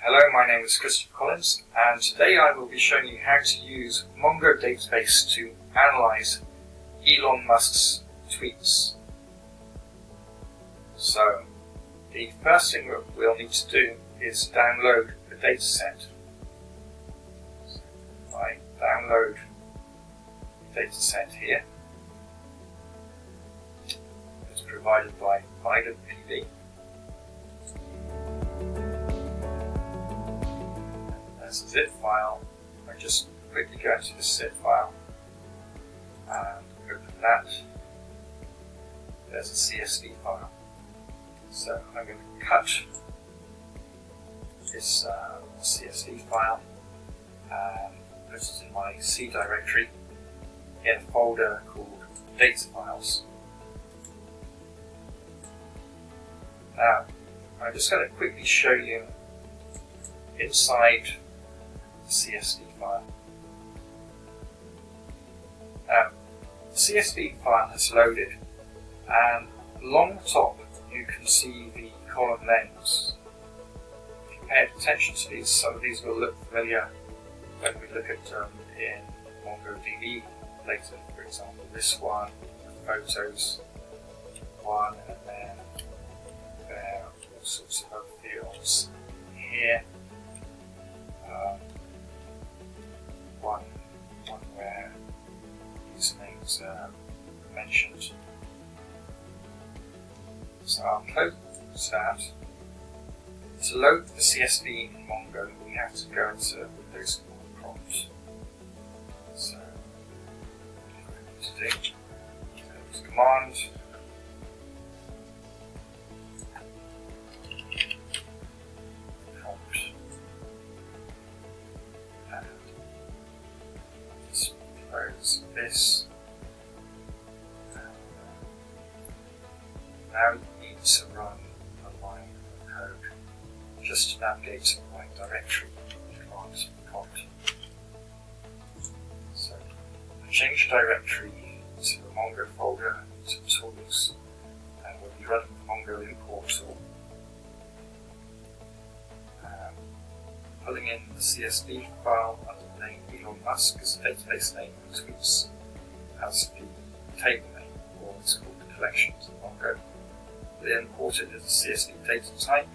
Hello, my name is Christopher Collins, and today I will be showing you how to use MongoDB to analyze Elon Musk's tweets. So, the first thing we'll need to do is download the dataset. So I download the dataset here. It's provided by MongoDB. There's a zip file. I just quickly go into the zip file and open that. There's a CSV file. So I'm going to cut this CSV file and put it in my C directory in a folder called Data Files. Now, I'm just going to quickly show you inside the CSV file. Now, the CSV file has loaded, and along the top you can see the column names. If you pay attention to these, some of these will look familiar when we look at them in MongoDB later. For example, this one, photos one, and then there are all sorts of other fields here. One where these names are mentioned. So I'll close that. To load the CSV in Mongo, we have to go into Windows prompt. So, what I need to do is command prompt, and let's close this. Now you need to run a line of code just to navigate to the right directory. Command prompt. So I change directory to the Mongo folder, to tools, and we'll be running the Mongo import tool. Pulling in the CSV file under the name Elon Musk as the database name and tweets as the table name, or it's called the collections in Mongo. We import it as a CSV data type.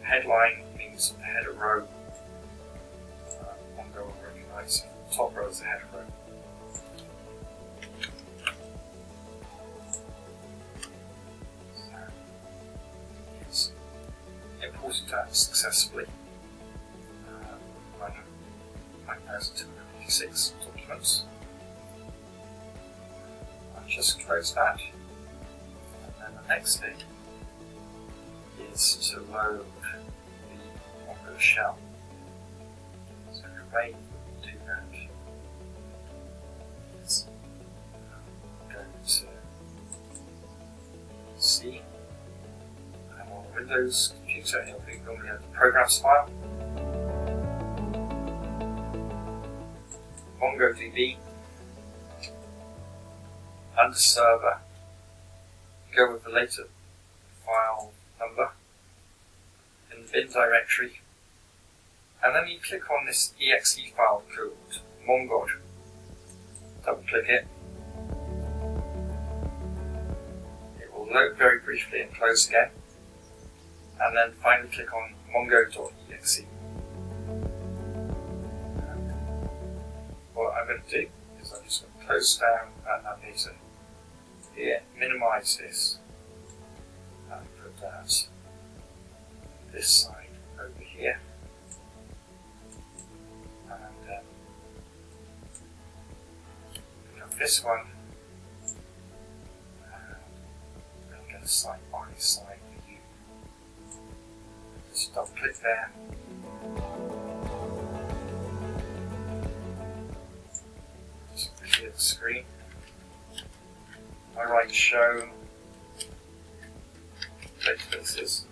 Headline means the header row. Mongo will recognize the top row as the header row. So, it's imported that successfully. 9,256 documents. I'll just close that. And the next thing is to load the Mongo shell. So the way we do that is go to C, and on the Windows computer it'll be normally a programs file. MongoDB, under server, go with the later file number in the bin directory, and then you click on this exe file called MongoD. Double click it. It will load very briefly and close again, and then finally click on mongo.exe. What I'm going to do is I'm just going to close down that navigator here, minimize this, and put that this side over here, and pick up this one, and I'm going to side by side view. Just double click there. Clear the screen. I write show databases.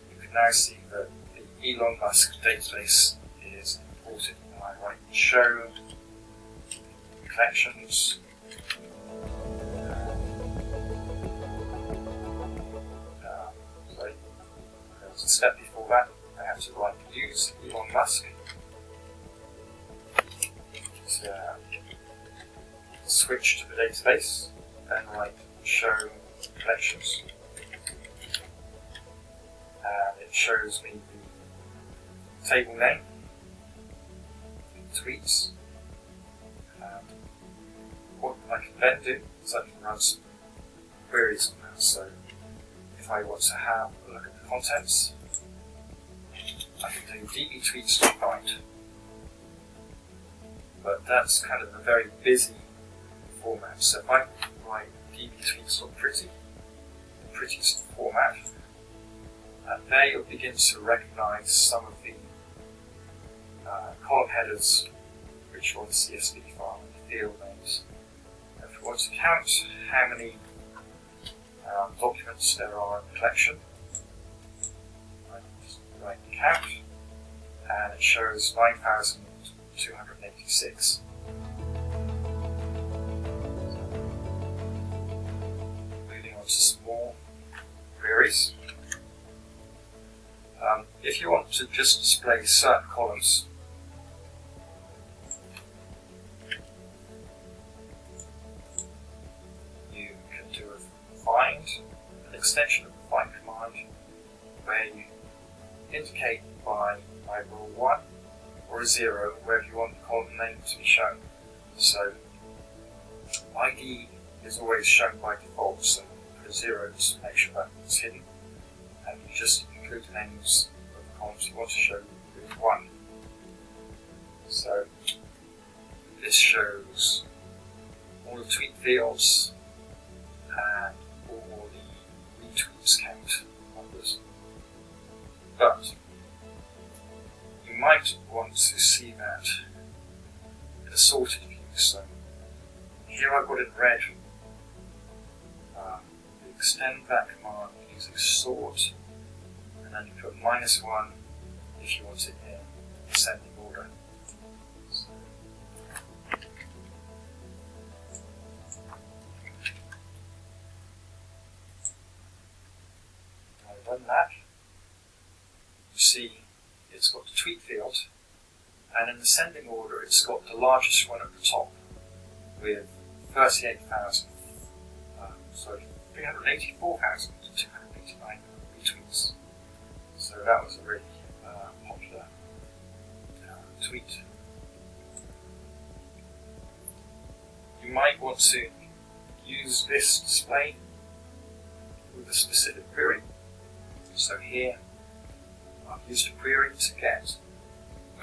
You can now see that the Elon Musk database is imported. And I write show collections. Sorry, there was a step before that. I have have to write use Elon Musk to switch to the database, then write show collections, and it shows me the table name, tweets. What I can then do is I can run some queries on that. So if I want to have a look at the contents, I can do dbtweets.write, but that's kind of a very busy format. So if I write dbtweets.pretty, the prettiest format, and there you'll begin to recognize some of the column headers which are on the CSV file and the field names. And if we want to count how many documents there are in the collection, I just write count, and it shows 9,286. Moving on to some more queries. If you want to just display certain columns, you can do a find, an extension of the find command, where you indicate by either a 1 or a 0 wherever you want the column name to be shown. So ID is always shown by default, so put a 0 to make sure that it's hidden, and you just include the names of the columns you want to show with 1. So this shows all the tweet fields and all the retweets count numbers. But you might want to see that in a sorted view. So here I've got it in red. You extend that command using sort, and then you put -1 if you want it in ascending order. So I run that. You see it's got the tweet field, and in ascending order it's got the largest one at the top with 384,289 retweets. So that was a really popular tweet. You might want to use this display with a specific query. So here I've used a query to get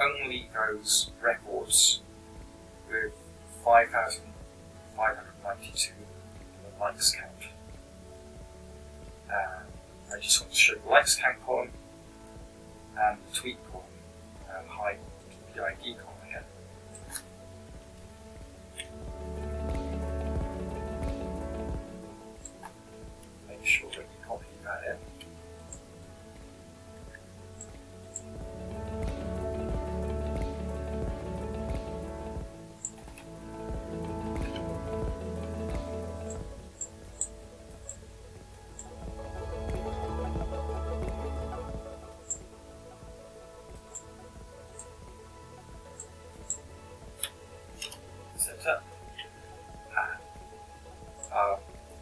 only those records with 5,592 in the likes count. And I just want to show the likes count column and the tweet column and hide the ID column again. Make sure that you copy that in.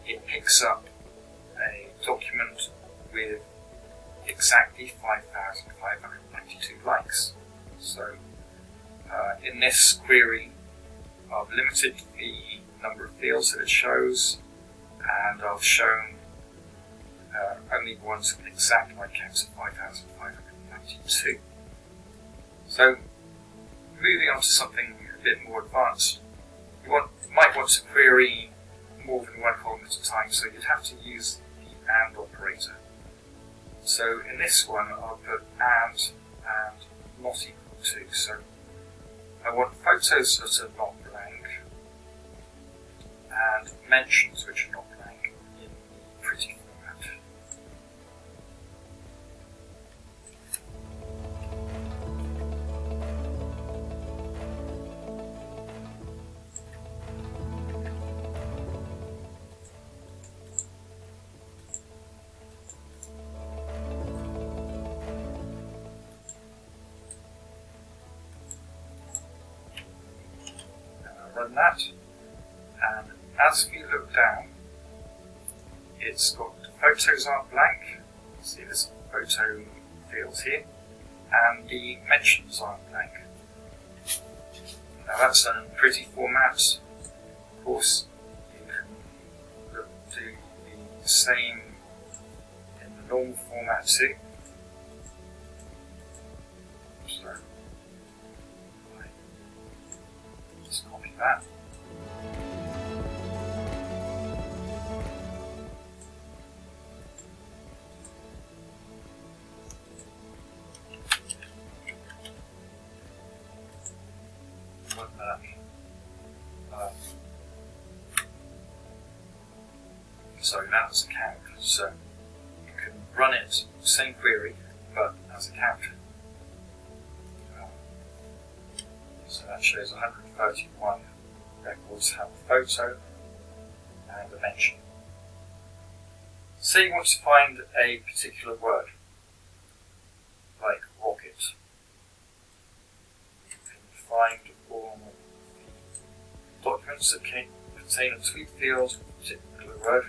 It picks up a document with exactly 5,592 likes. So in this query I've limited the number of fields that it shows, and I've shown only ones with an exact like count of 5,592. So moving on to something a bit more advanced, you might want to query more than one column at a time, so you'd have to use the AND operator. So in this one I'll put AND not equal to, so I want photos that are not blank and mentions which are not blank in the pretty format. run that, and as we look down, it's got photos aren't blank. See this photo fields here, and the mentions aren't blank. Now that's done in pretty format. Of course, you can do the same in the normal format too. So I just copy that. So that's a count. So you can run it, same query, but as a count. So that shows 131 records have a photo and a mention. Say you want to find a particular word, like rocket. You can find all the documents that contain a tweet field with a particular word.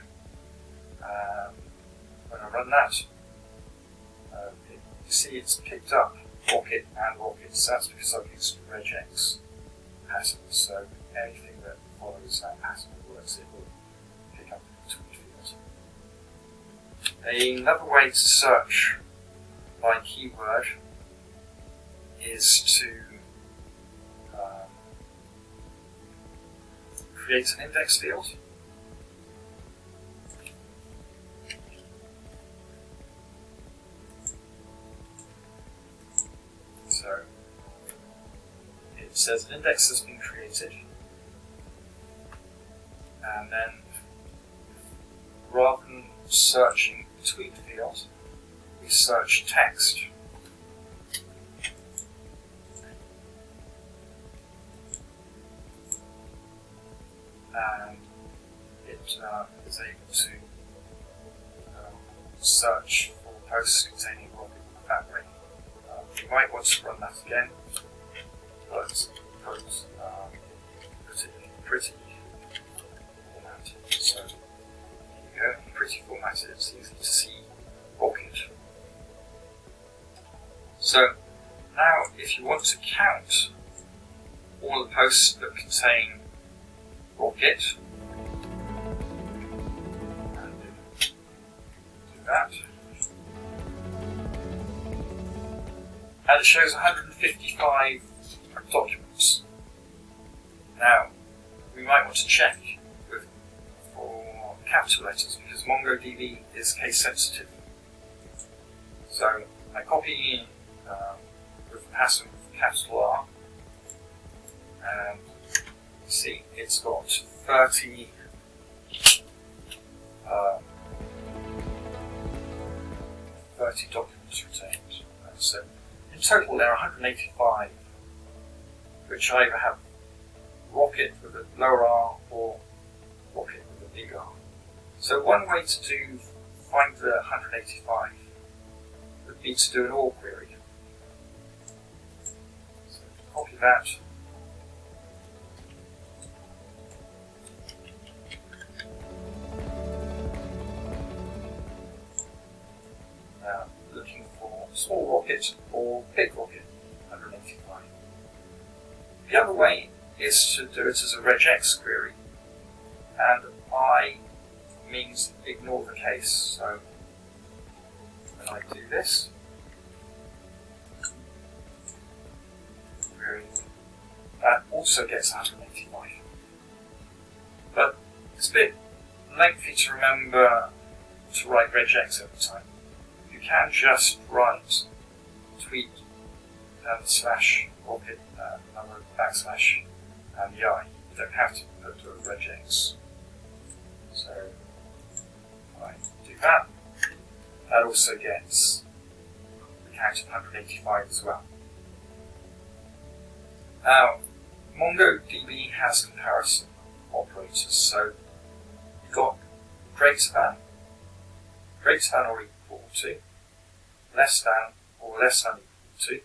When I run that, you see it's picked up rocket and rocket. So that's because I've used regex pattern. So anything that follows that pattern of words, it will pick up the tweet field. Another way to search by keyword is to create an index field. So it says an index has been created, and then rather than searching the tweet field, we search text. And it is able to search for posts containing rocket that way. You might want to run that again, but put it in pretty format. So here you go, in pretty format, it's easy to see rocket. So now if you want to count all the posts that contain rocket, and do that. And it shows 155 documents. Now, we might want to check for capital letters because MongoDB is case sensitive. So I copy with the pattern capital R, and you see it's got 30 documents retained. So in total there are 185, which either have rocket with a lower R or rocket with a big R. So one way to find the 185 would be to do an OR query. So copy that. Now looking for small rocket or big rocket, 185. The other way is to do it as a regex query, and I means ignore the case. So when I do this, query, that also gets 185. But it's a bit lengthy to remember to write regex every time. You can just write tweet and slash rocket number backslash and the I. You don't have to put a regex. So if I do that, that also gets the count of 185 as well. Now, MongoDB has comparison operators, so you've got greater than or equal to, less than or less than equal to,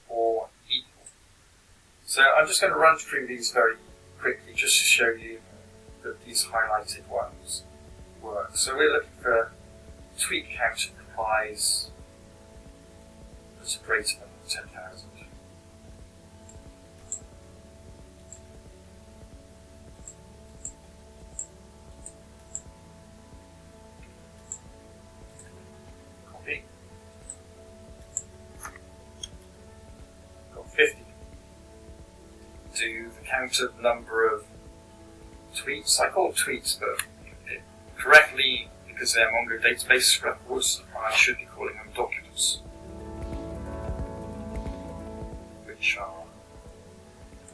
or equal. So I'm just going to run through these very quickly just to show you that these highlighted ones work. So we're looking for tweet count that replies that's greater than 10,000. Copy. Got 50. Do the count of number of tweets. I call them tweets, but correctly, because they're Mongo database records, I should be calling them documents, which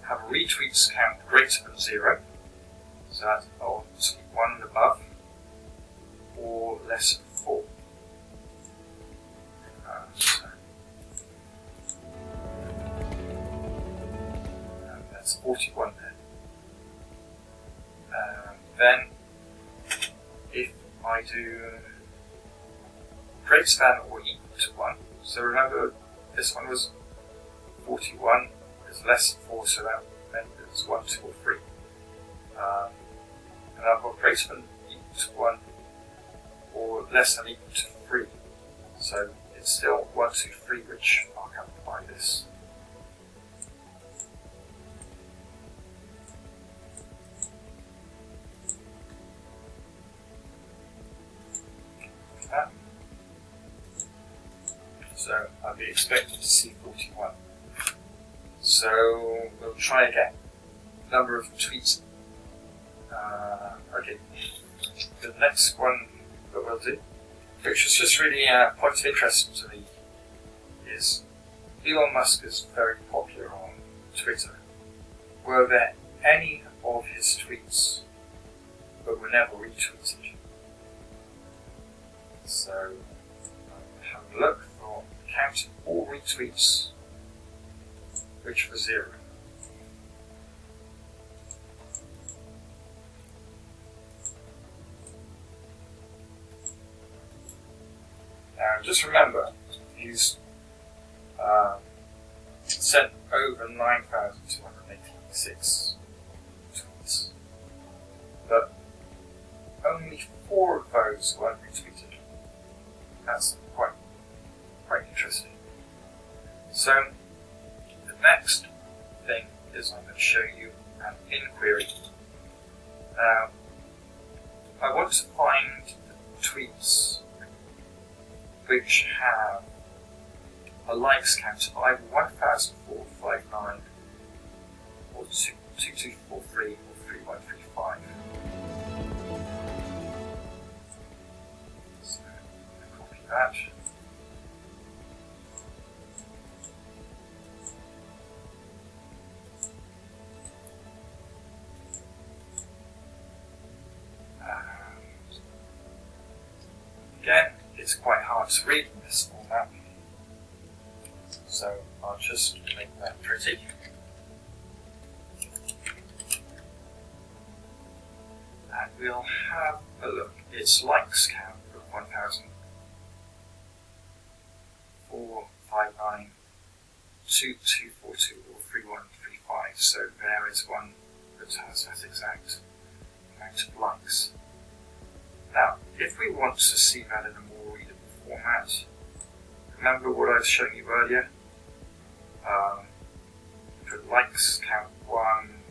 have a retweets count greater than 0, so that's 1 and above, or less than 4. And that's 41 there. Then, if I do greater than or equal to 1, so remember this one was 41, it's less than 4, so that meant it's 1, 2, or 3. And I've got greater than equal to 1 or less than equal to 3, so it's still 1, 2, 3, which I'll come by this. So I'll be expecting to see 41. So we'll try again. Number of tweets. Okay. The next one that we'll do, which is just really a point of interest to me, is Elon Musk is very popular on Twitter. Were there any of his tweets that were never retweeted? So have a look for count all retweets which were 0. Now just remember, he's sent over 9,286 tweets, but only 4 of those weren't retweeted. That's quite interesting. So the next thing is I'm going to show you an inquiry. Now I want to find the tweets which have a likes count of either 1,459 or 2243 or 3135. So copy that. Again, it's quite hard to read in this format, so I'll just make that pretty. And we'll have a look. Its likes count of 1,459, 2242 or 3135, so there is one that has that exact amount of likes. Now, if we want to see that in a more readable format, remember what I was showing you earlier? The likes count 1,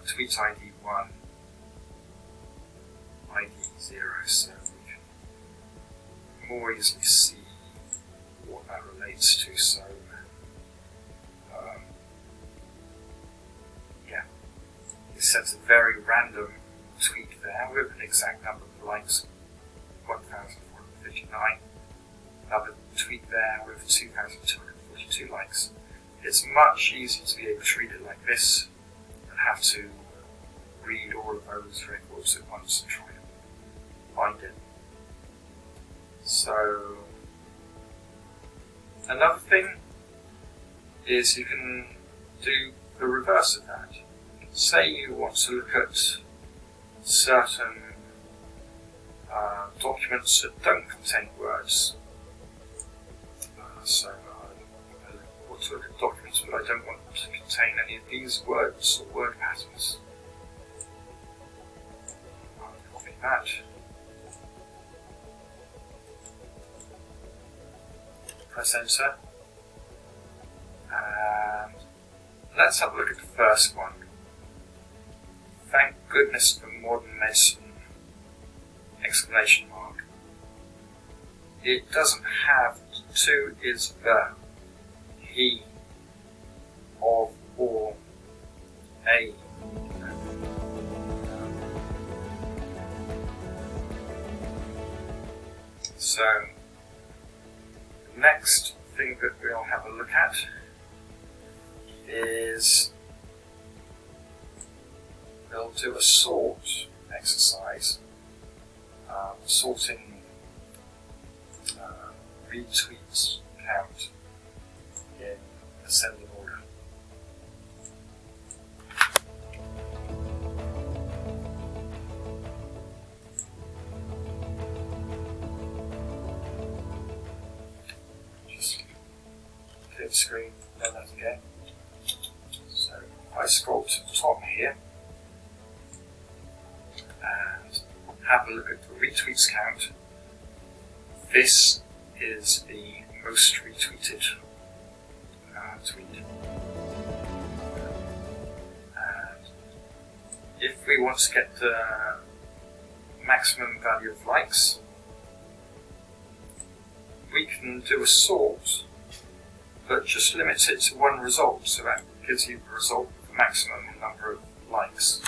tweet ID 1, ID 0, so we can more easily see what that relates to. So, yeah, it sets a very random tweet there with an exact number of likes, 1,459. Another tweet there with 2,242 likes. It's much easier to be able to read it like this than have to read all of those records at once and try and find it. So, another thing is you can do the reverse of that. Say you want to look at certain documents that don't contain words. So I want to look at documents with I don't want to contain any of these words or word patterns. I'll copy that. Press enter. And let's have a look at the first one. Thank goodness for modern medicine! Exclamation mark. It doesn't have to is the, he, of, or, a. So, the next thing that we'll have a look at is we'll do a sort exercise, sorting retweets count in ascending order. Just clear the screen, run that again. So I scroll to the top here and have a look at the retweets count. This is the most retweeted tweet. And if we want to get the maximum value of likes, we can do a sort, but just limit it to one result, so that gives you the result with the maximum number of likes.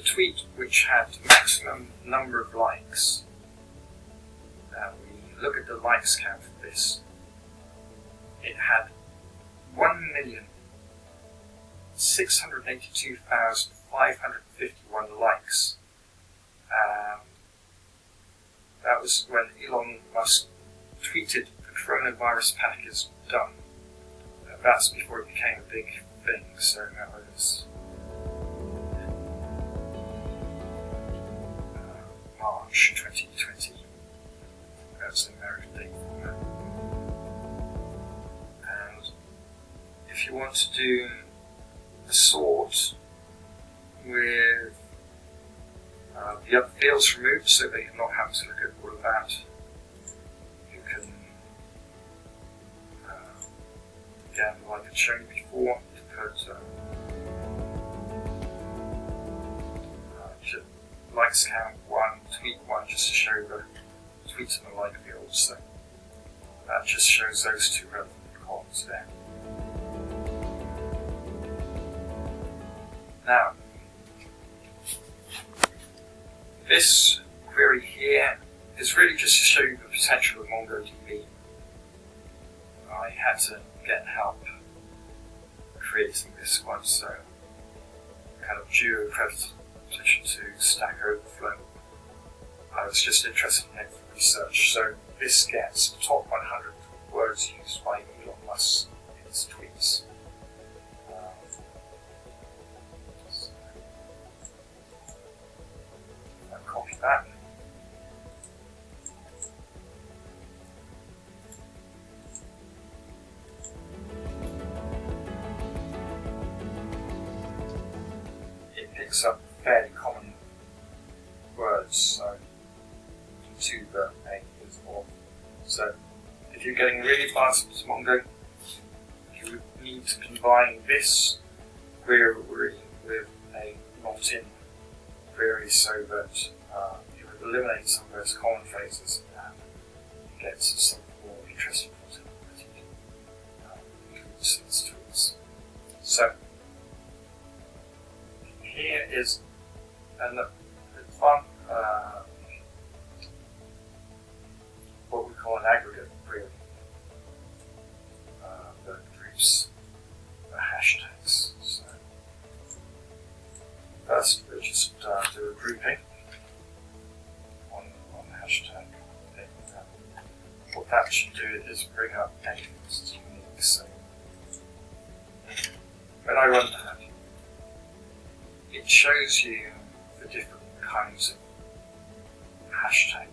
Tweet which had maximum number of likes. Now we look at the likes count for this. It had 1,682,551 likes. That was when Elon Musk tweeted the coronavirus panic is done. That's before it became a big thing, so that was March 2020. That's the American date format. And if you want to do a sort with the other fields removed so that you're not having to look at all of that, you can, again, like I've shown you before, put likes count 1, tweet 1, just to show the tweets and the like fields. So that just shows those two relevant columns there. Now, this query here is really just to show you the potential of MongoDB. I had to get help creating this one, so kind of due credit to Stack Overflow. I was just interested in it for research, so this gets the top 100 words used by Elon Musk in his tweets. So I'll copy that. It picks up fairly common words, so to the A is of. So if you're getting really advanced with Mongo, you would need to combine this query with a not-in query so that you would eliminate some of those common phrases and get some more interesting content that you can include in these tweets. So here is what we call an aggregate query that groups the hashtags. So first we'll just do a grouping. what that should do is bring up anything that's unique. So when I run that, it shows you the different kinds of hashtag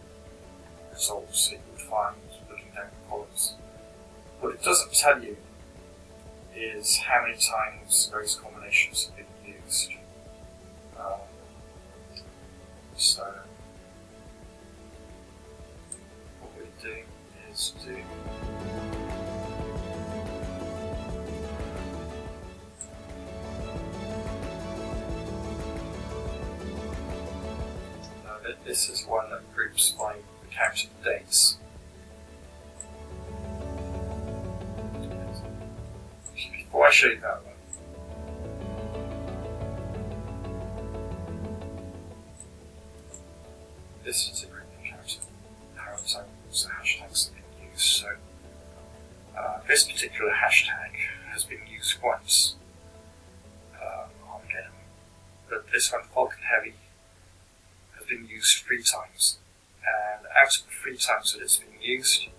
results that you would find looking down the columns. What it doesn't tell you is how many times those combinations have been used. So what we do is this is one that groups by the count of dates. Before I show you that one, this is a group count of how the hashtags have been used. So this particular hashtag has been used once on again, but this one, Falcon Heavy, has been used 3 times. And out of the 3 times that it's been used,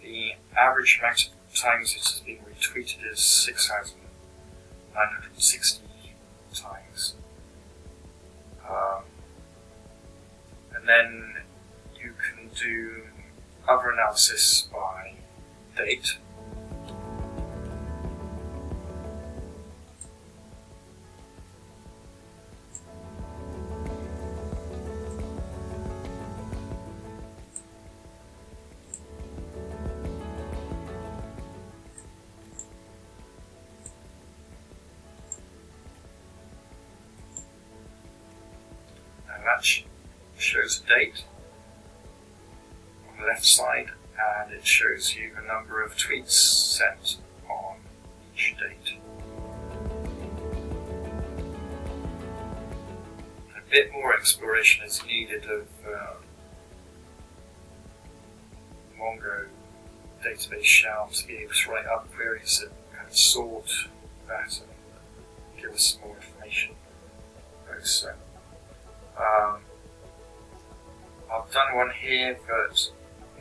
the average amount of times it has been retweeted is 6,960 times. And then you can do other analysis by date. That shows a date on the left side, and it shows you the number of tweets sent on each date. A bit more exploration is needed of Mongo database shell to be able to write up queries that kind of sort that and give us some more information. So, I've done one here that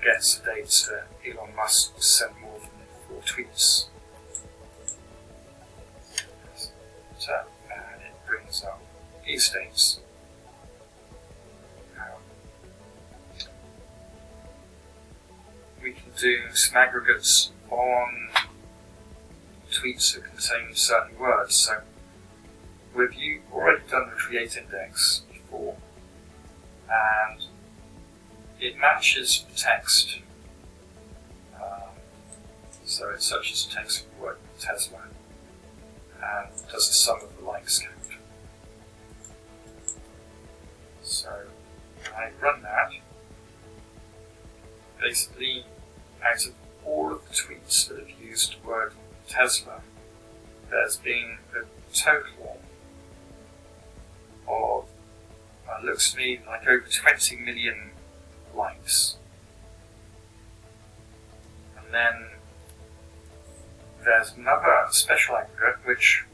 gets the dates that Elon Musk sent more than 4 tweets. And it brings up these dates. We can do some aggregates on tweets that contain certain words. So we've already done the create index before, and it matches the text. So it searches the text for the word Tesla and does the sum of the likes count. So I run that. Basically, out of all of the tweets that have used the word Tesla, there's been a total of, looks to me like over 20 million likes. And then there's another special aggregate which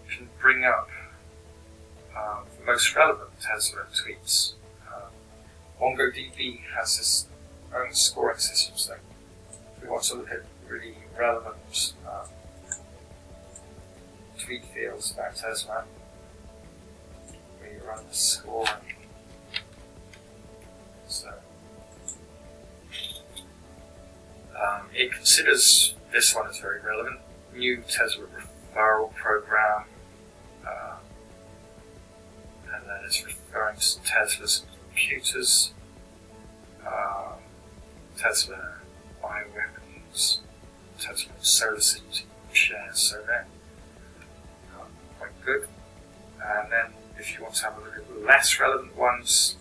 can bring up the most relevant Tesla tweets. MongoDB has its own scoring system, so if we want to look at really relevant tweet fields about Tesla, we run the scoring. So it considers this one as very relevant. New Tesla referral program, and then it's referring to Tesla's computers, Tesla bioweapons, Tesla solar city shares, so they're quite good. And then if you want to have a look at the less relevant ones,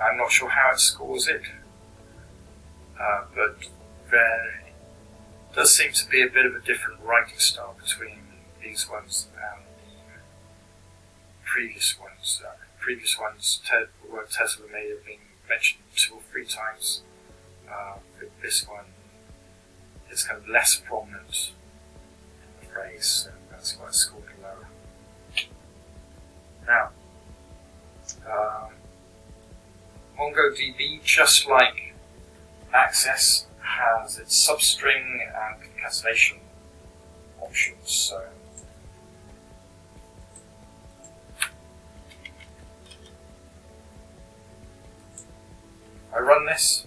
I'm not sure how it scores it, but there does seem to be a bit of a different writing style between these ones and the previous ones. The word Tesla may have been mentioned 2 or 3 times. This one is kind of less prominent in the phrase, so that's why it's scored lower. Now, MongoDB, just like Access, has its substring and concatenation options. So I run this,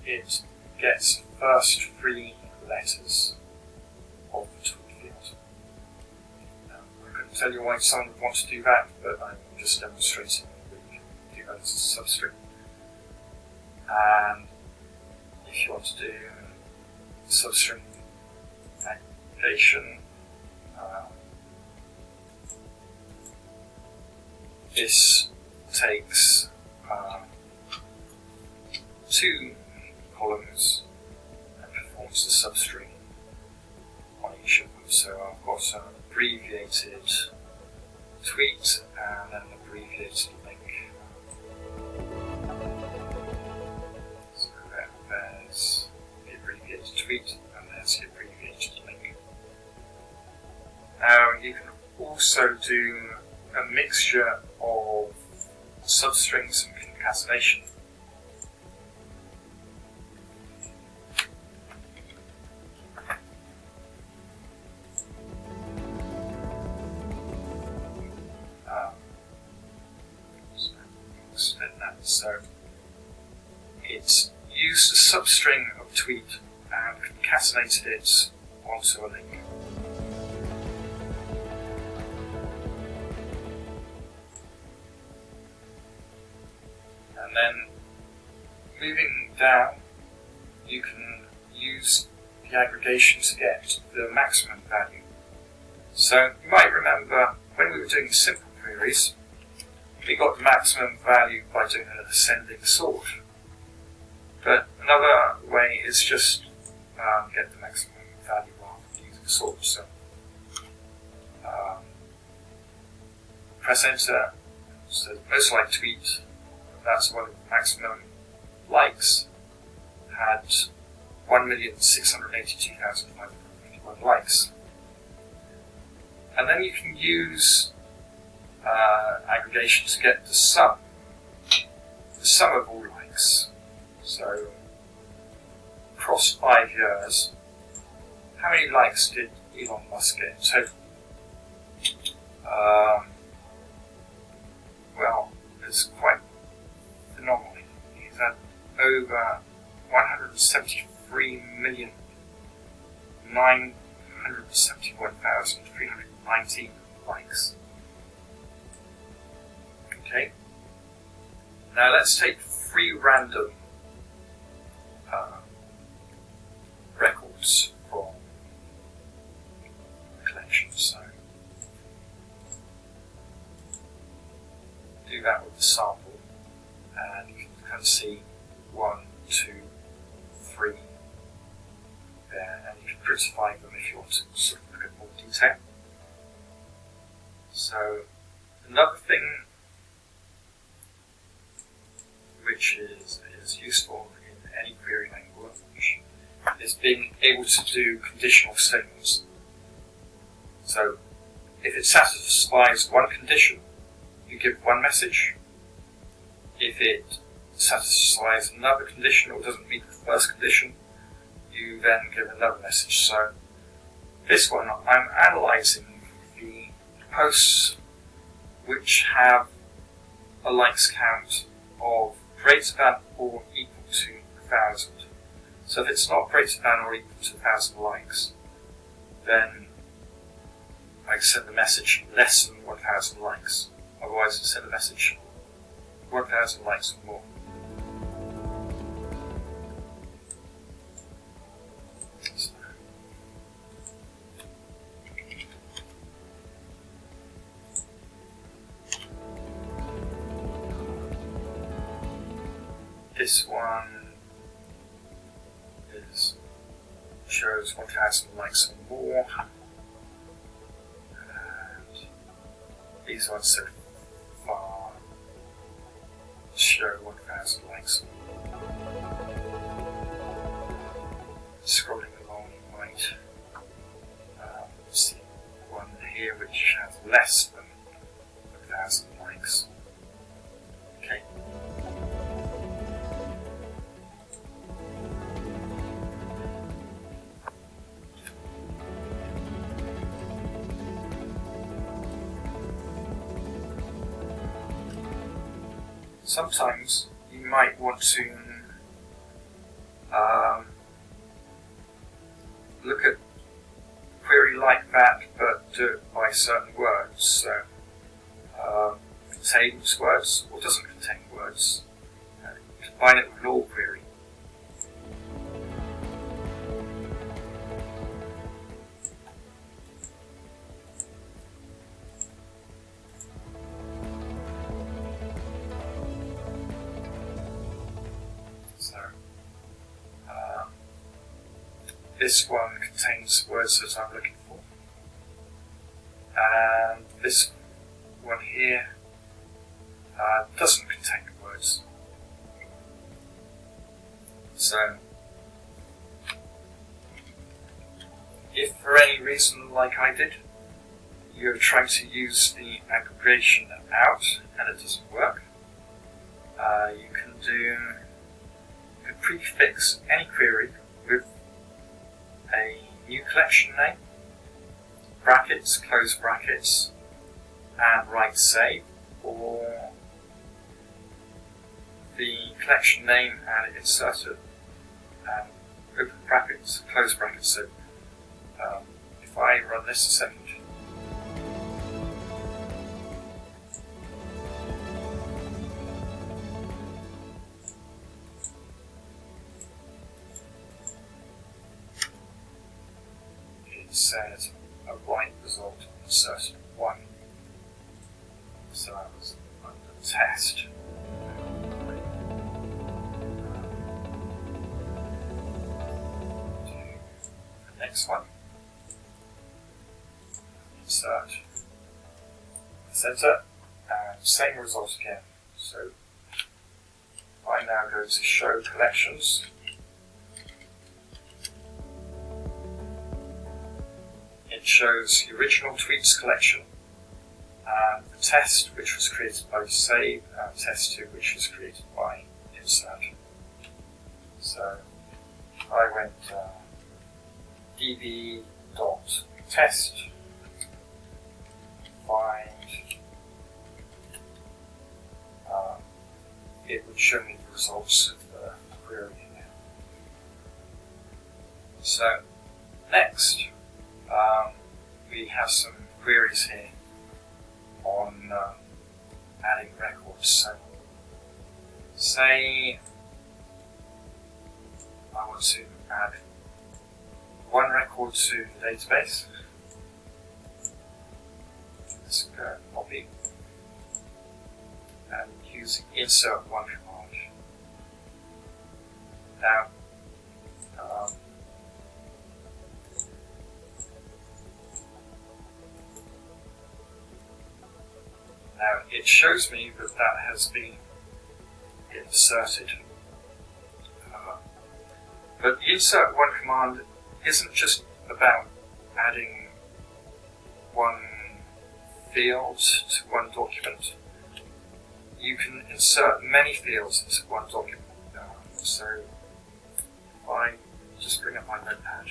it gets the first 3 letters of the tweet field. I couldn't tell you why someone would want to do that, but I'm just demonstrating that you can do that as a substring. And if you want to do substring aggregation, this takes 2 columns and performs the substring on each of them. So I've got an abbreviated tweet and an abbreviated link. So there's the abbreviated tweet and there's the abbreviated link. Now you can also do a mixture of substrings and concatenation. So it's used a substring of tweet and concatenated it onto a link. And then moving down, you can use the aggregation to get the maximum value. So you might remember when we were doing simple queries, we got the maximum value by doing an ascending sort. But another way is just get the maximum value rather than using a sort. So press enter. So most liked tweet, that's one of the maximum likes, had 1,682,551 likes. And then you can use aggregation to get the sum of all likes. So across 5 years, how many likes did Elon Musk get in total? Well, it's quite phenomenal. He's had over 173,971,319 likes. Okay. Now let's take 3 random records from the collection. So do that with the sample, and you can kind of see 1, 2, 3 there, and you can prettify them if you want to sort of look at more detail. So another thing which is useful in any query language is being able to do conditional statements. So if it satisfies one condition, you give one message. If it satisfies another condition or doesn't meet the first condition, you then give another message. So this one, I'm analysing the posts which have a likes count of greater than or equal to 1,000. So if it's not greater than or equal to 1,000 likes, then I send the message less than 1,000 likes. Otherwise I send a message 1,000 likes or more. So this one shows 1,000 likes or more, and these ones so far 1,000 likes. Scrolling along, you might see one here which has less than 1,000 likes. Okay. Sometimes you might want to look at a query like that, but do it by certain words. So, contains words or doesn't contain words. Combine it with an all query. This one contains words that I'm looking for, and this one here doesn't contain words. So, if for any reason, like I did, you're trying to use the aggregation out and it doesn't work, you can prefix any query with a new collection name, brackets, close brackets, and write save, or the collection name and insert it, and open brackets, close brackets. So if I run this a second, says a right result inserted 1. So that was under test. Do the next one. Insert. Center. And same result again. So I now go to show collections. It shows the original tweets collection, and the test which was created by save, and test 2 which was created by insert. So I went db.test, find, it would show me the results of the query here. So next, we have some queries here on adding records. So, say I want to add one record to the database. Let's go copy and use insert one command. Now, it shows me that that has been inserted. But the insert one command isn't just about adding one field to one document. You can insert many fields into one document. So if I just bring up my notepad.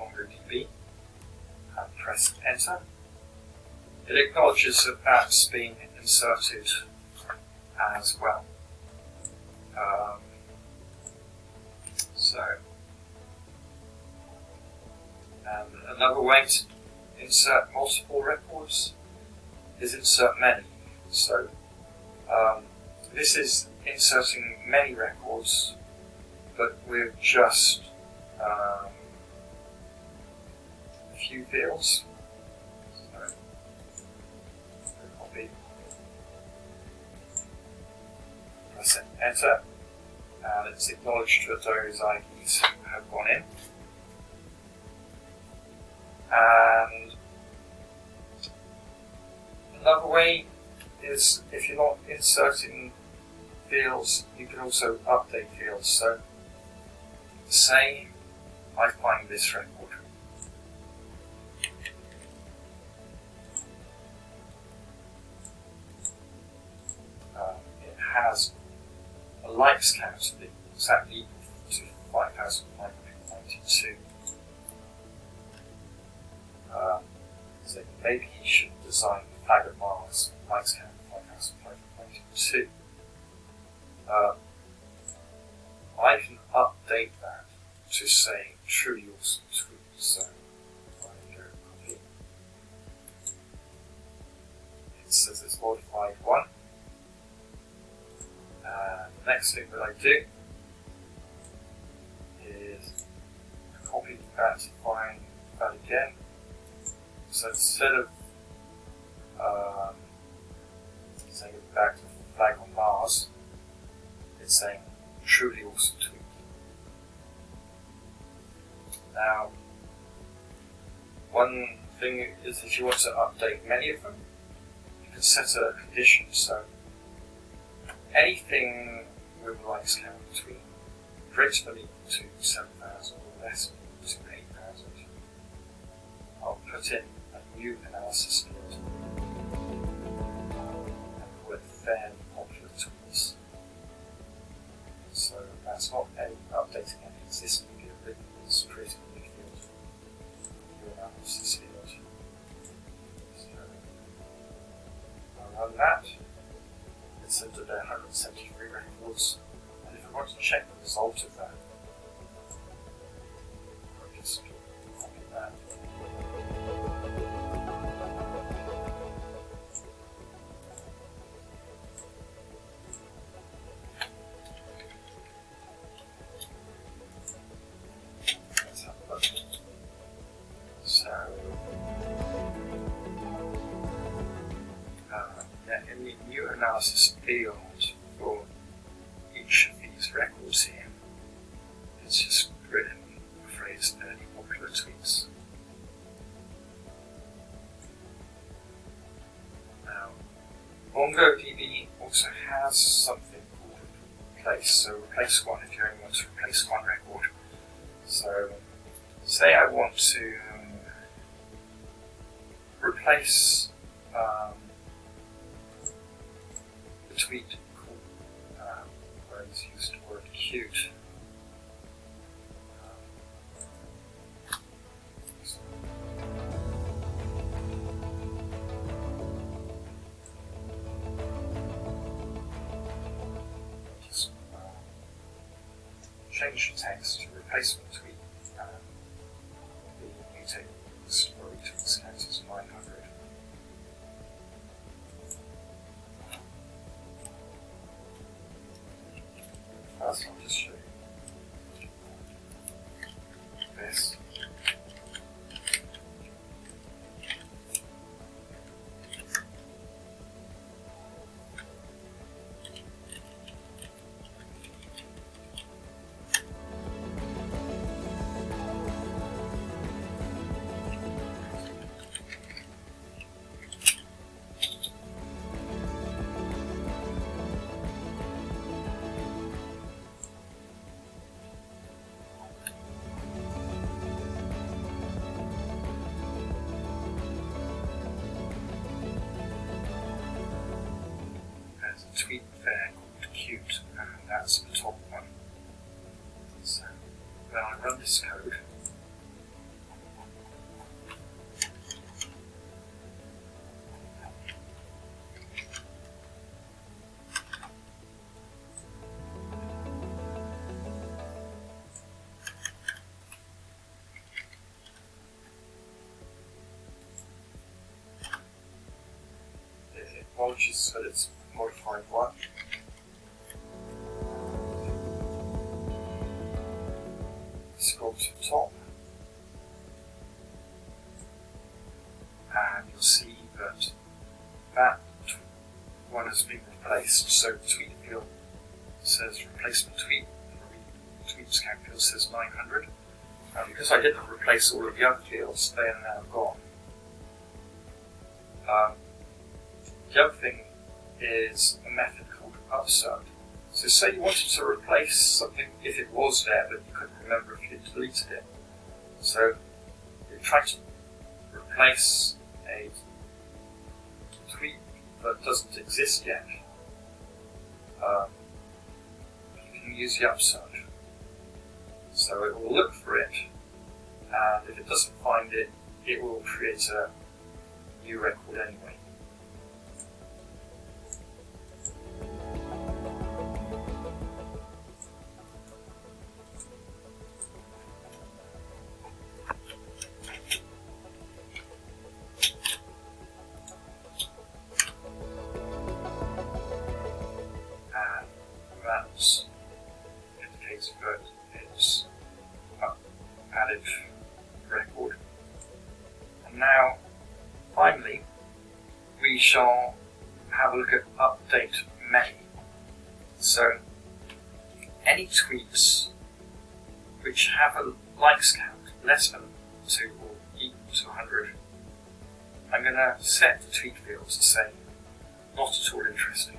MongoDB and press enter. It acknowledges that that's been inserted as well. So Another way to insert multiple records is insert many. So this is inserting many records, but with just a few fields. So, copy, press enter, and it's acknowledged that those IDs have gone in. And another way is, if you're not inserting fields, you can also update fields. So, say I find this record. It has a likes count of exactly equal to 5,592. So maybe he should design the flag of Mars likes count 5,592. I can update that to say truly awesome tweet. So I go copy. It says it's modified 1. The next thing that I do is copy that, find that again. So instead of saying it back to flag on Mars, it's saying truly awesome tweet. Now, one thing is, if you want to update many of them, you can set a condition. So anything with likes count between greater than equal to 7,000 or less than equal to 8,000, I'll put in a new analysis field and call it fairly popular tweets. So that's not updating any existing field, it's creating a new field, new analysis field. So I'll run that. It said that there are 173 records, and if I want to check the result of that, I'll just copy that. Let's have a look. So, in the new analysis field for each of these records here, it's just written the phrase fairly popular tweets. Now, MongoDB also has something called replace. So replace one if you only want to replace one record. So say I want to replace the tweet called, where it's used the word cute. Just change the text to replacement tweet. The new table story tweets counts as 900. First, I'll just show you this. Tweet there called cute, and that's the top one. So when I run this code, apologies that it's modified one. Scroll to the top, and you'll see that that one has been replaced. So the tweet field says replacement tweet, and the tweets count field says 900. And because I didn't replace all of the other fields, they are now gone. The other thing is a method called upsert. So say you wanted to replace something if it was there, but you couldn't remember if you deleted it. So you try to replace a tweet that doesn't exist yet. You can use the upsert. So it will look for it, and if it doesn't find it, it will create a new record anyway. And that indicates that it's added record. And now, finally, we shall have a look at update many. So, any tweets which have a likes count less than 2 or equal to 100, I'm going to set the tweet field to say not at all interesting.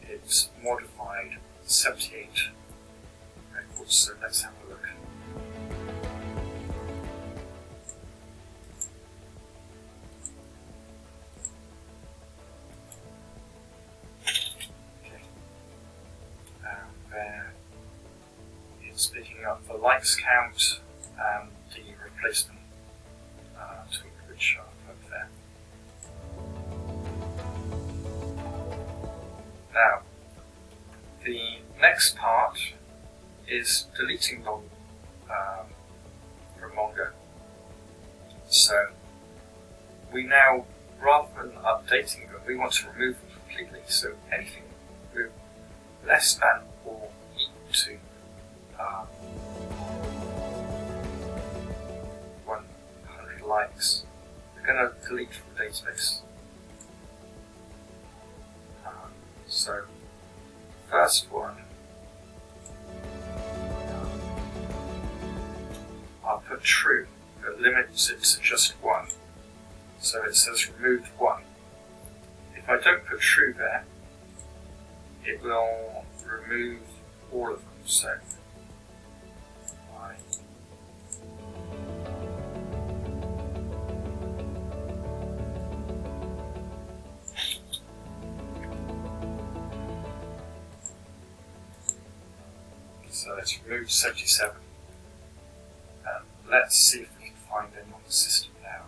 It's modified 78 records, so let's have a look. Okay. There it's picking up the likes count and the replacement tweet which are put there. Now, the next part is deleting them from Mongo. So we now, rather than updating them, we want to remove them completely. So anything with less than or equal to 100 likes, we're going to delete from the database. So, first one, I'll put true, that limits it to just 1. So it says removed 1. If I don't put true there, it will remove all of them. So, So it's removed 77. And let's see if we can find them on the system now.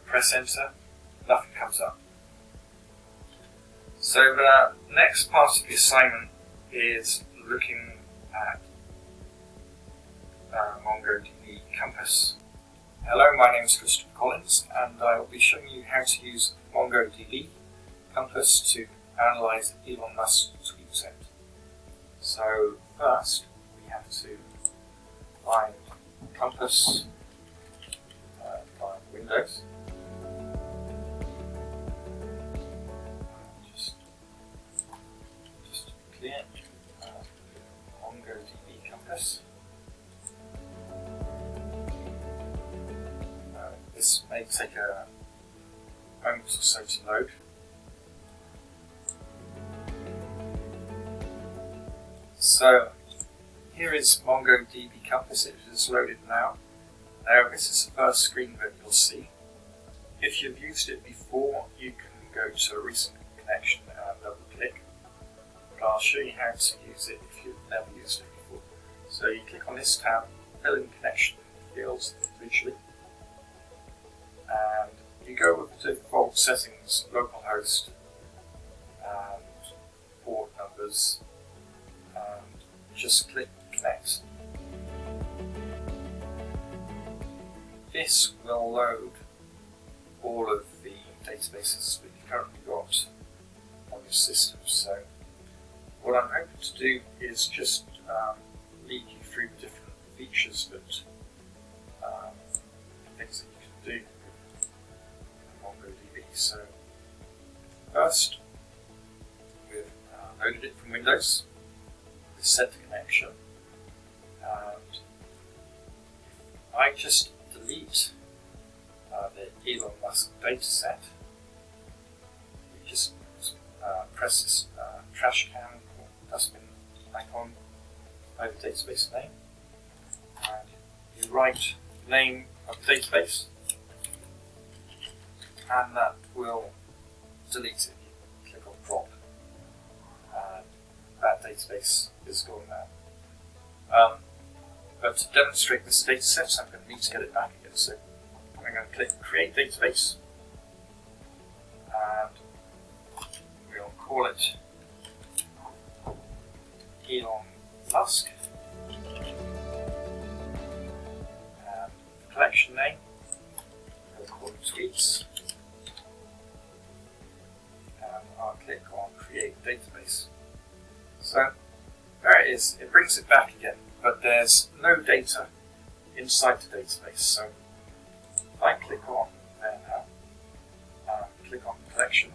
Press enter, nothing comes up. So the next part of the assignment is looking at MongoDBCompass. Hello, my name is Christopher Collins, and I will be showing you how to use MongoDBCompass to analyze Elon Musk Tweet set. So first, we have to find Compass by Windows. Just clear MongoDBCompass. This may take a moment or so to load. So here is MongoDBCompass. It is loaded now. Now this is the first screen that you'll see. If you've used it before, you can go to a recent connection and double click. But I'll show you how to use it if you've never used it before. So you click on this tab, fill in connection fields visually. and you go with the default settings, localhost and port numbers, and just click connect. This will load all of the databases that you've currently got on your system. So what I'm hoping to do is just lead you through the different features that things that you can do with MongoDB. So first, we've loaded it from Windows. We've set the connection, and I just delete the Elon Musk dataset. You just press this trash can or dustbin icon by the database name, and you write the name of the database, and that will delete it. You click on drop, and that database is gone now. But to demonstrate this dataset, I'm going to need to get it back again. So I'm going to click Create Database, and we'll call it Elon Musk. And the collection name, we'll call it Tweets. And I'll click on Create Database. So there it is. It brings it back again, but there's no data inside the database. So if I click on there now, and click on collection,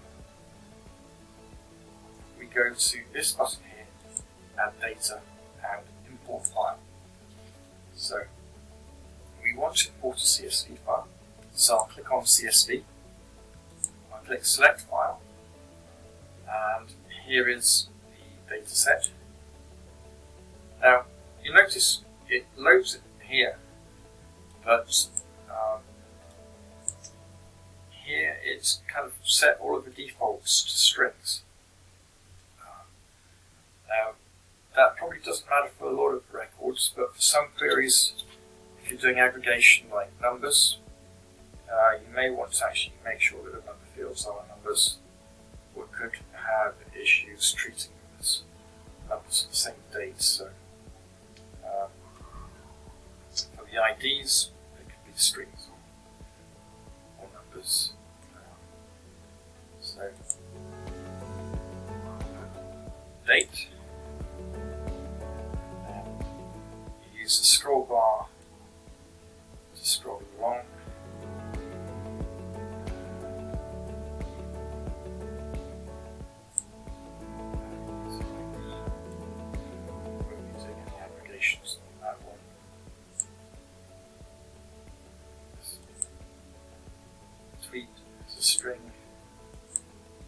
we go to this button here, add data and import file. So we want to import a CSV file, so I'll click on CSV, I'll click select file, and here is the dataset. Now you notice it loads it here, but here it's kind of set all of the defaults to strings. Now that probably doesn't matter for a lot of records, but for some queries, if you're doing aggregation like numbers, you may want to actually make sure that the number fields are numbers, or could have issues treating them as numbers of the same date. So for the IDs, they could be strings or numbers. So date. Use the scroll bar to scroll along. Won't be doing any aggregations on that one. Tweet is a string,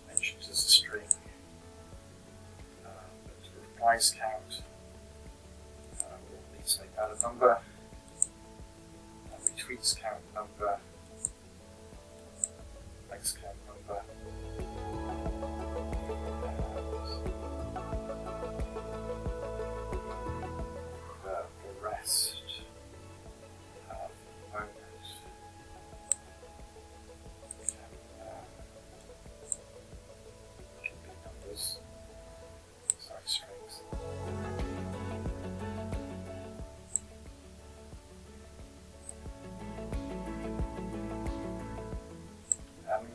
mentions as a string, but the replies count. We'll make that a number, and retweets count number, likes count number, and the rest moment can be numbers, sorry, strings.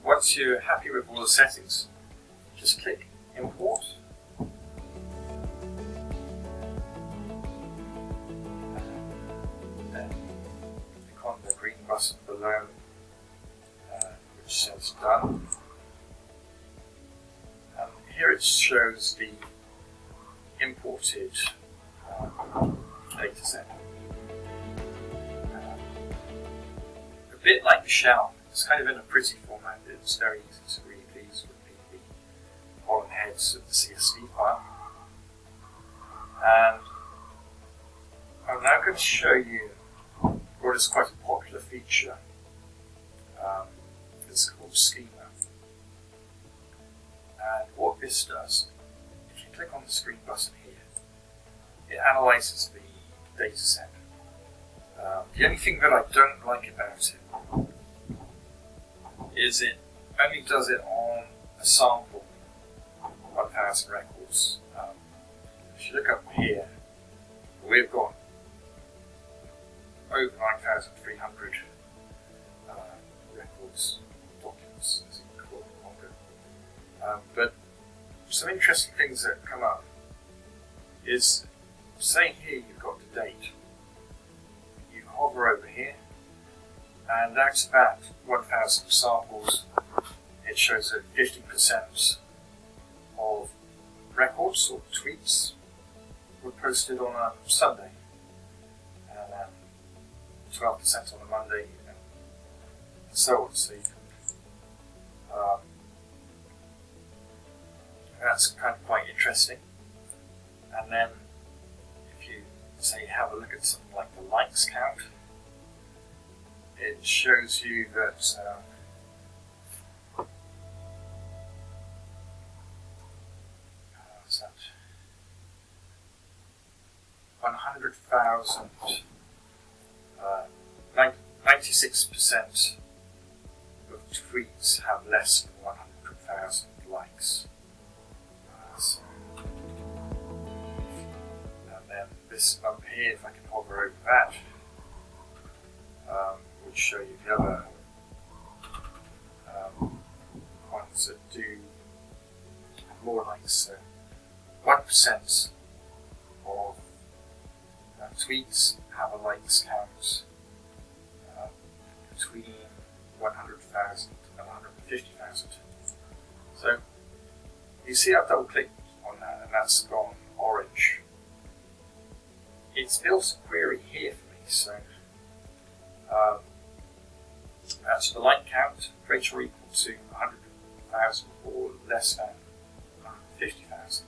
Once you're happy with all the settings, just click Import. And then click on the green button below, which says Done. And here it shows the imported dataset. A bit like the shell. It's kind of in a pretty format. It's very easy to read. These would be the column heads of the CSV file. And I'm now going to show you what is quite a popular feature. It's called schema. And what this does, if you click on the screen button here, it analyzes the dataset. The only thing that I don't like about it is it only does it on a sample of 1,000 records. If you look up here, we've got over 9,300 records, documents, as you call them, but some interesting things that come up is, say here you've got the date. You hover over here, and that's about 1,000 samples. It shows that 50% of records or tweets were posted on a Sunday, and 12% on a Monday, and so on. So you can, that's kind of quite interesting. And then if you say have a look at something like the likes count, it shows you that what's that? 100,000, 96% of tweets have less than 100,000 likes. And then this up here, if I can hover over that, would show you the other ones that do more likes. So 1% of tweets have a likes count between 100,000 and 150,000. So you see I've double clicked on that and that's gone orange. It's built a query here for me, so that's the like count greater or equal to 100,000 or less than 150,000.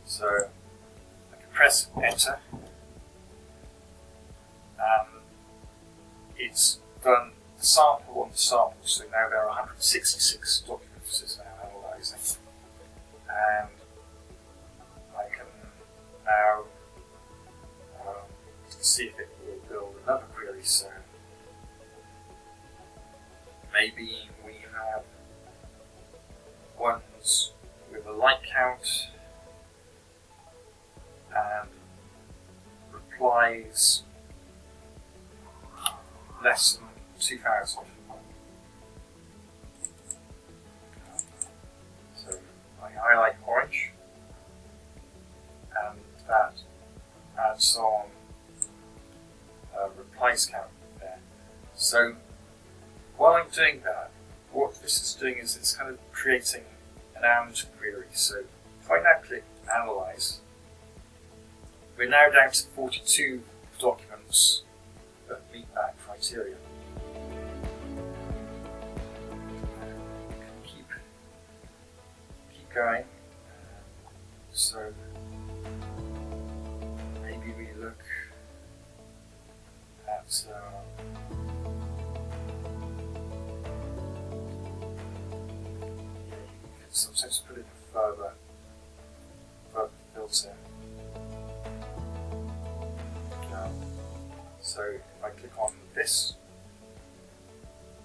So I can press enter, and it's done the sample on the sample. So now there are 166 documents it's now analysing, and I can now see if it will build another query. So maybe we have ones with a like count and replies less than 2,000. So I highlight orange, and that adds on replies count there. So while I'm doing that, what this is doing is it's kind of creating an AND query. So if I now click Analyze, we're now down to 42 documents that meet that criteria. Keep going. So maybe we look at sometimes put in a further filter. So if I click on this,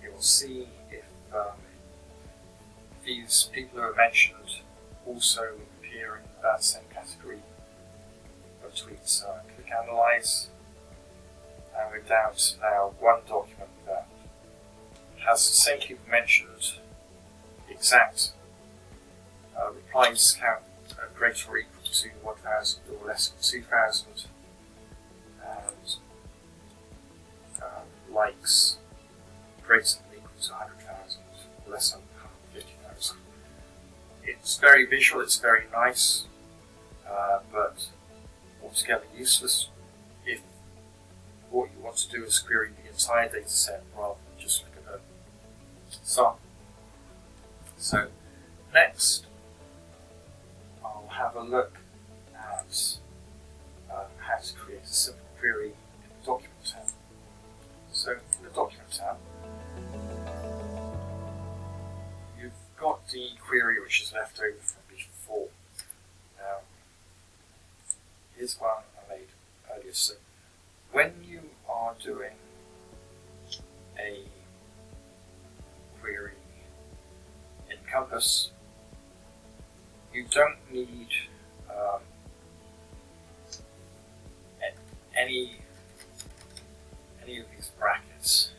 it will see if these people who are mentioned also appear in that same category of tweets. So I click Analyze, and we're down to now one document that has the same people mentioned, exact replies count greater or equal to 1,000 or less than 2,000, and likes greater than or equal to 100,000, less than 150,000. It's very visual, it's very nice, but altogether useless if what you want to do is query the entire data set rather than just look at a sample. So next, I'll have a look at how to create a simple query in the document tab. So in the document tab, you've got the query which is left over from before. Now, here's one I made earlier. So when you are doing a query in Compass, you don't need any of these brackets.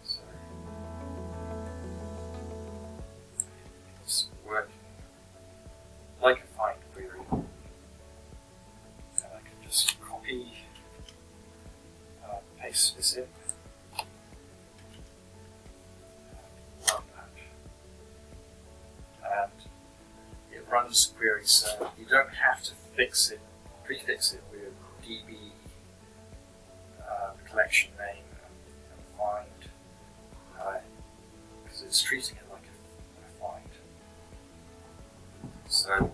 So it's working like a find query, and I can just copy, paste this in, run that, and it runs the query. So you don't have to prefix it with DB collection name and find, because it's treating it like a find. So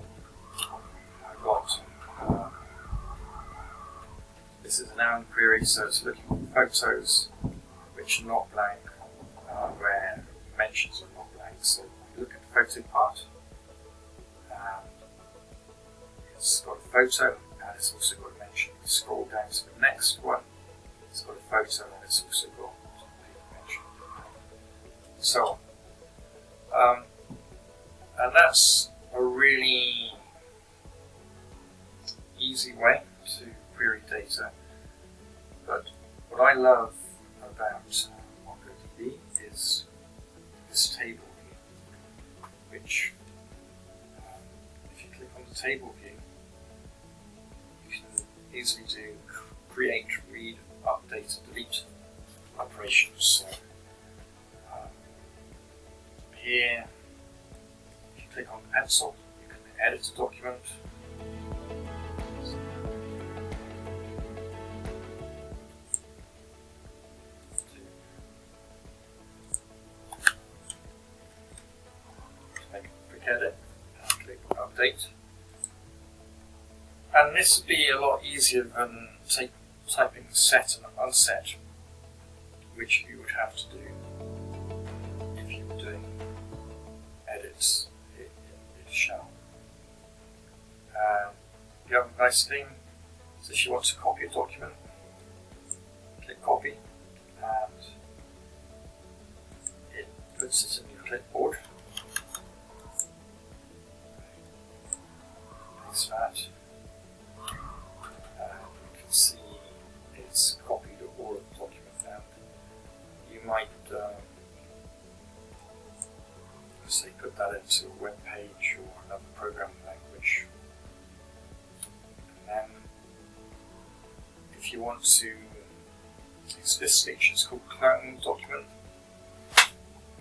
I've got this is a noun query, so it's looking for photos which are not blank, where mentions are not blank. So you look at the photo part, and it's got a photo, and it's also got a mention. You scroll down to the next one, it's got a photo, and it's also got a mention, so on. And that's a really easy way to query data. But what I love about MongoDB is this table view, which, if you click on the table view, you can easily do create, read, update, and delete operations. So here, if you click on pencil, you can edit a document. Make a quick edit and click update. And this would be a lot easier than typing set and unset, which you would have to do if you were doing edits in shell. The other nice thing is if you want to copy a document, click copy, and it puts it in your clipboard. Paste that. You can see it's copied all of the document, and you might say put that into a web page or another programming language. And then if you want to use this feature, it's called clone document.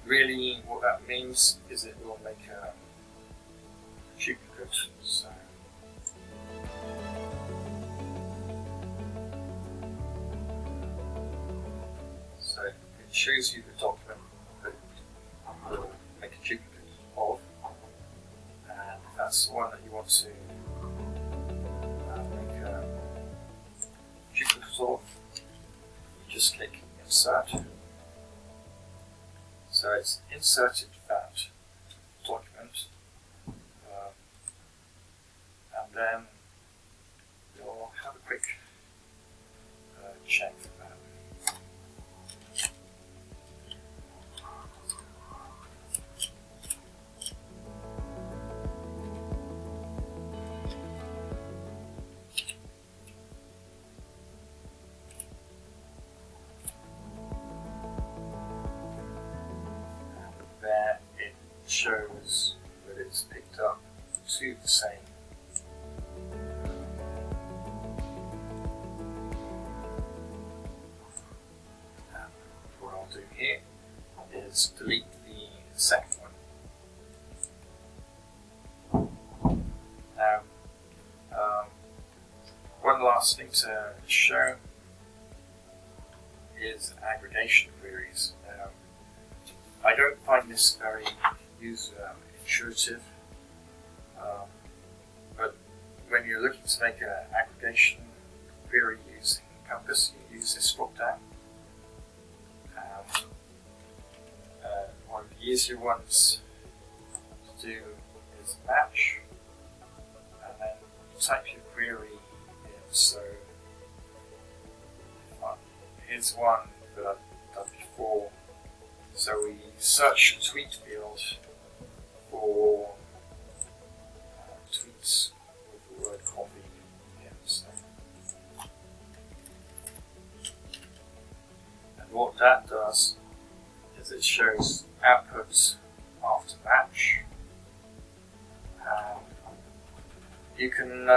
Really what that means is it will make a duplicate. So it shows you the document that it will make a duplicate of, and if that's the one that you want to make a duplicate of, you just click insert. So it's inserted that document, and then you'll have a quick check for that. There it shows that it's picked up to the same. And what I'll do here is delete the second one. Now, one last thing to show is aggregation queries. I don't find this very user intuitive, but when you're looking to make an aggregation query using Compass, you use this drop down. One of the easier ones to do is match, and then type your query in. So here's one that I've done before. for, so we search the tweet field for tweets with the word coffee in the name. And what that does is it shows outputs after match. You can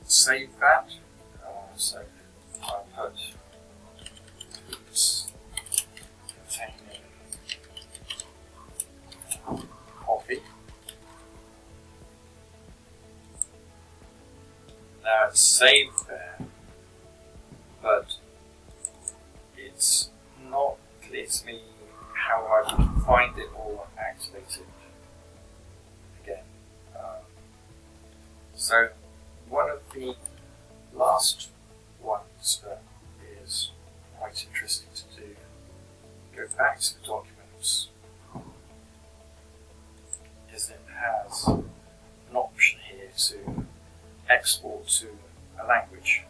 save that. So I'll put tweets containing coffee. Now it's saved there, but it's not clear to me how I would find it or activate it again. So one of the last ones that is quite interesting to do, go back to the documents, is it has an option here to export to a language.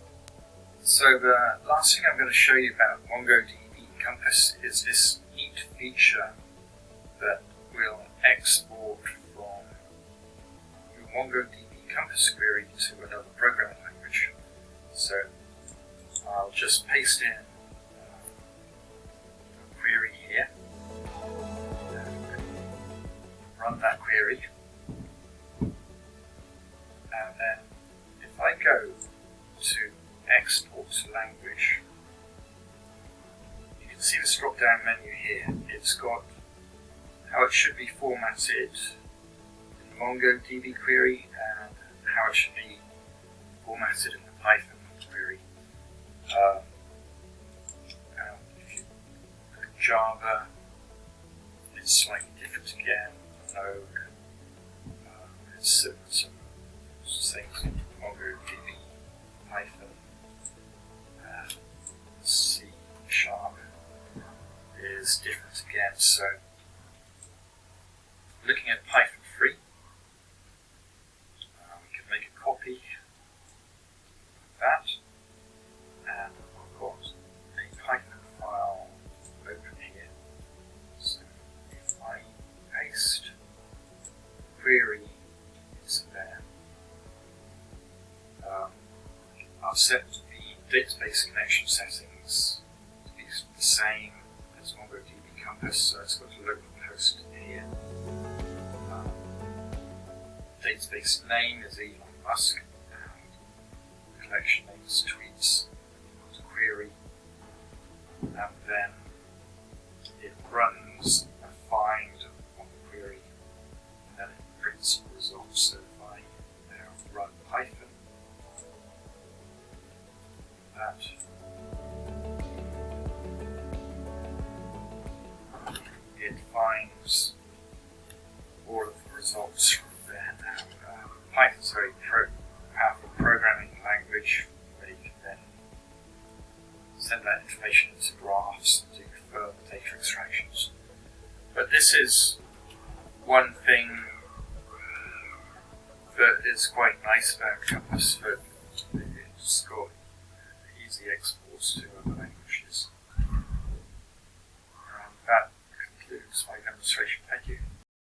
So the last thing I'm going to show you about MongoDBCompass is this neat feature that will export from your MongoDBCompass query to another programming language. So I'll just paste in a query here, run that query, and then if I go to export to language, you can see this drop down menu here. It's got how it should be formatted in MongoDB query and how it should be formatted in the Python query. If you look at Java, it's slightly different again. Node, it's similar to things in MongoDB, Python, C# is different again. So looking at Python 3, we can make a copy of that, and I've got a Python file open here. So if I paste query into there, I've set the database connection settings to be the same as MongoDBCompass, so it's got a local host here. Database name is Elon Musk, and the collection name is tweets, query, and then it runs a find on the query, and then it prints the results. So if I now run Python, that it finds all of the results from there now. Python's a very powerful programming language where you can then send that information into graphs and do further data extractions. But this is one thing that is quite nice about Compass, that it's got easy exports to other languages. And that concludes my demonstration. Thank you.